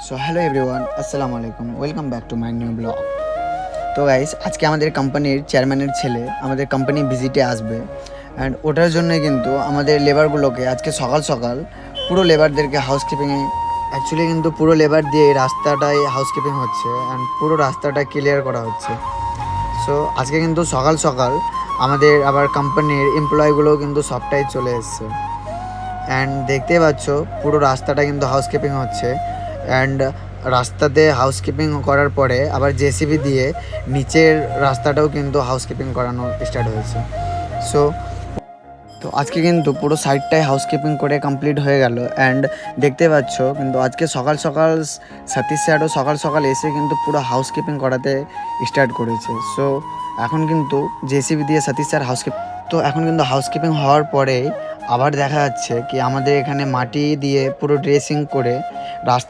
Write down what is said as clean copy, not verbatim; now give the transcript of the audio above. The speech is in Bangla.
সো হ্যালো এভরিওয়ান, আসসালামু আলাইকুম, welcome back to my new blog. তো গাইস, আজকে আমাদের কোম্পানির চেয়ারম্যানের ছেলে আমাদের কোম্পানি ভিজিটে আসবে। অ্যান্ড ওটার জন্যই কিন্তু আমাদের লেবারগুলোকে আজকে সকাল সকাল পুরো লেবারদেরকে হাউসকিপিংয়ে অ্যাকচুয়ালি কিন্তু পুরো লেবার দিয়ে রাস্তাটাই হাউসকিপিং হচ্ছে অ্যান্ড পুরো রাস্তাটা ক্লিয়ার করা হচ্ছে। সো আজকে কিন্তু সকাল সকাল আমাদের আবার কোম্পানির এমপ্লয়িগুলোও কিন্তু সবটাই চলে এসছে। অ্যান্ড দেখতেই পাচ্ছ পুরো রাস্তাটা কিন্তু হাউসকিপিং হচ্ছে। অ্যান্ড রাস্তাতে হাউসকিপিং করার পরে আবার জেসিবি দিয়ে নিচের রাস্তাটাও কিন্তু হাউসকিপিং করানো স্টার্ট হয়েছে। সো তো আজকে কিন্তু পুরো সাইডটাই হাউসকিপিং করে কমপ্লিট হয়ে গেল। অ্যান্ড দেখতে পাচ্ছ কিন্তু আজকে সকাল সকাল সতীশ স্যারও সকাল সকাল এসে কিন্তু পুরো হাউসকিপিং করাতে স্টার্ট করেছে। সো এখন কিন্তু জেসিবি দিয়ে সতীশ স্যার এখন কিন্তু হাউসকিপিং হওয়ার পরেই আবার দেখা যাচ্ছে কি আমাদের এখানে মাটি দিয়ে পুরো ড্রেসিং করে রাস্তা